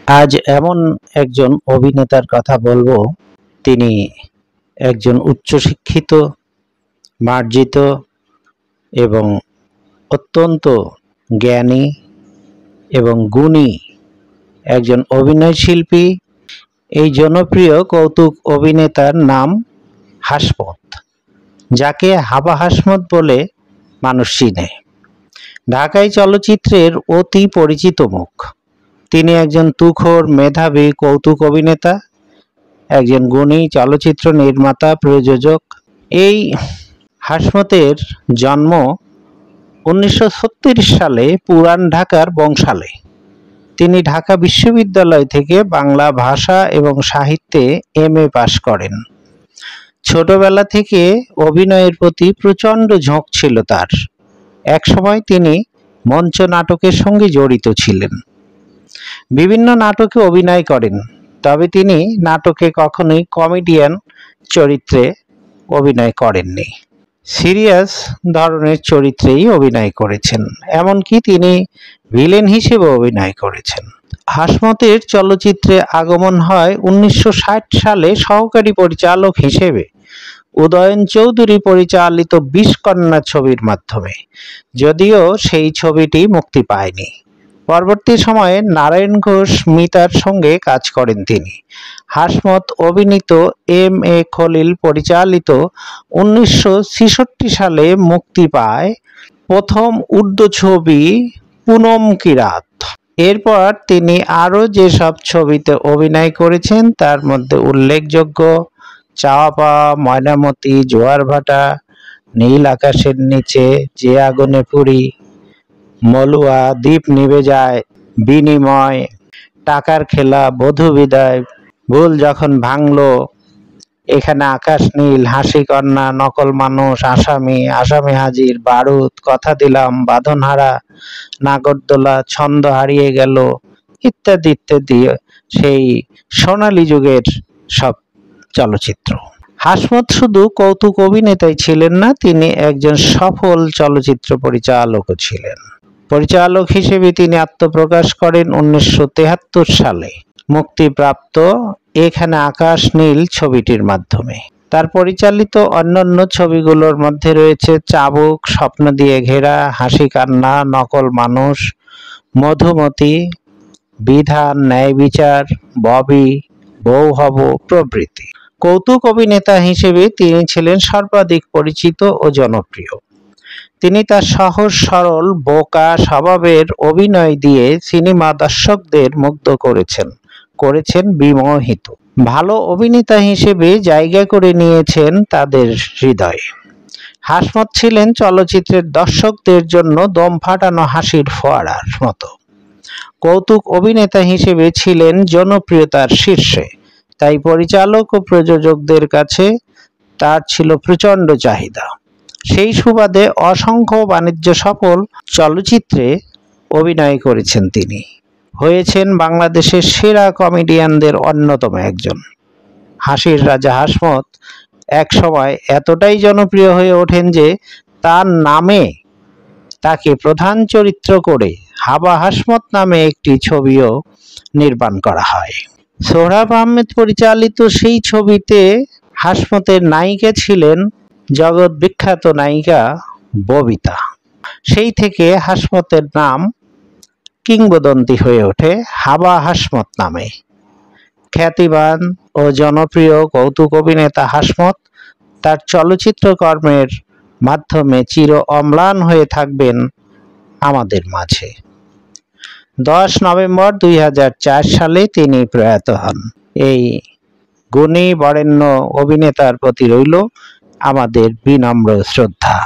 আজ এমন একজন অভিনেতার কথা বলবো, তিনি একজন উচ্চশিক্ষিত, মার্জিত এবং অত্যন্ত জ্ঞানী এবং গুণী একজন অভিনয়শিল্পী। এই জনপ্রিয় কৌতুক অভিনেতার নাম হাসমত, যাকে হাবা হাসমত বলে মানুষ চিনে। ঢাকাই চলচ্চিত্রের অতি পরিচিত মুখ। তিনি একজন তুখোর মেধাবী কৌতুক অভিনেতা, একজন গুণী চলচ্চিত্র নির্মাতা, প্রযোজক। এই হাসমতের জন্ম 1936 সালে পুরান ঢাকার বংশালে। তিনি ঢাকা বিশ্ববিদ্যালয় থেকে বাংলা ভাষা এবং সাহিত্যে MA পাশ করেন। ছোটবেলা থেকে অভিনয়ের প্রতি প্রচণ্ড ঝোঁক ছিল তার। একসময় তিনি মঞ্চ নাটকের সঙ্গে জড়িত ছিলেন, বিভিন্ন নাটকে অভিনয় করেন, তবে তিনি নাটকে কখনোই কমেডিয়ান চরিত্রে অভিনয় করেননি। সিরিয়াস ধরনের চরিত্রেই অভিনয় করেছেন, এমনকি তিনি ভিলেন হিসেবে অভিনয় করেছেন। হাসমতের চলচ্চিত্রে আগমন হয় 1960 সালে সহকারী পরিচালক হিসেবে উদয়ন চৌধুরী পরিচালিত 20 কন্যা ছবির মাধ্যমে, যদিও সেই ছবিটি মুক্তি পায়নি। পরবর্তী সময়ে নারায়ণ ঘোষ মিতার সঙ্গে কাজ করেন তিনি। হাসমত অভিনীত MA খলিল পরিচালিত 1966 সালে মুক্তি পায় প্রথম উর্দু ছবি পুনম কি রাত। এরপর তিনি আরও যেসব ছবিতে অভিনয় করেছেন তার মধ্যে উল্লেখযোগ্য চাওয়া পাওয়া, ময়নামতি, জোয়ার ভাটা, নীল আকাশের নিচে, যে আগুনে পুরি, মলুয়া, দ্বীপ নিভে যায়, বিনিময়, টাকার খেলা, বধূ বিদায়, ভুল যখন ভাঙলো, এখানে আকাশ নীল, হাসি কন্যা, নকল মানুষ, আসামি, আসামি হাজির, বারুদ, কথা দিলাম, বাঁধনহারা, নাগরদোলা, ছন্দ হারিয়ে গেল, ইত্যাদি ইত্যাদি সেই সোনালী যুগের সব চলচ্চিত্র। হাসমত শুধু কৌতুক অভিনেতাই ছিলেন না, তিনি একজন সফল চলচ্চিত্র পরিচালকও ছিলেন। পরিচালক হিসেবে তিনি আত্মপ্রকাশ করেন 1973 সালে মুক্তিপ্রাপ্ত এখানে আকাশ নীল ছবিটির মাধ্যমে। তার পরিচালিত অন্যান্য ছবিগুলোর মধ্যে রয়েছে চাবুক, স্বপ্ন দিয়ে ঘেরা, হাসি কান্না, নকল মানুষ, মধুমতি, বিধান, ন্যায় বিচার, ববি, বউ হব প্রভৃতি। কৌতুক অভিনেতা হিসেবে তিনি ছিলেন সর্বাধিক পরিচিত ও জনপ্রিয়। তিনি তার সহজ সরল বোকা স্বভাবের অভিনয় দিয়ে সিনেমা দর্শকদের মুগ্ধ করেছেন বিমোহিত। ভালো অভিনেতা হিসেবে জায়গা করে নিয়েছেন তাদের হৃদয়ে। হাসমত ছিলেন চলচ্চিত্রের দর্শকদের জন্য দম ফাটানো হাসির ফোয়ারার মতো। কৌতুক অভিনেতা হিসেবে ছিলেন জনপ্রিয়তার শীর্ষে, তাই পরিচালক ও প্রযোজকদের কাছে তার ছিল প্রচণ্ড চাহিদা। সেই সুবাদে অসংখ্য বাণিজ্য সফল চলচ্চিত্রে অভিনয় করেছেন তিনি। হয়েছেন বাংলাদেশের সেরা কমেডিয়ানদের অন্যতম একজন। হাসির রাজা হাসমত এক সময় এতটাই জনপ্রিয় হয়ে ওঠেন যে তার নামে তাকে প্রধান চরিত্র করে হাবা হাসমত নামে একটি ছবিও নির্মাণ করা হয়। সোহরাব আহমেদ পরিচালিত সেই ছবিতে হাসমতের নায়িকা ছিলেন জগৎ বিখ্যাত নায়িকা ববিতা। সেই থেকে হাসমতের নাম কিংবদন্তি হয়ে ওঠে হাবা হাসমত নামে। খ্যাতিমান ও জনপ্রিয় কৌতুক অভিনেতা হাসমত তার চলচ্চিত্র কর্মের মাধ্যমে চির অম্লান হয়ে থাকবেন আমাদের মাঝে। 10 নভেম্বর 2004 সালে তিনি প্রয়াত হন। এই গুণী বরেণ্য অভিনেতার প্রতি রইল আমাদের বিনম্র শ্রদ্ধা।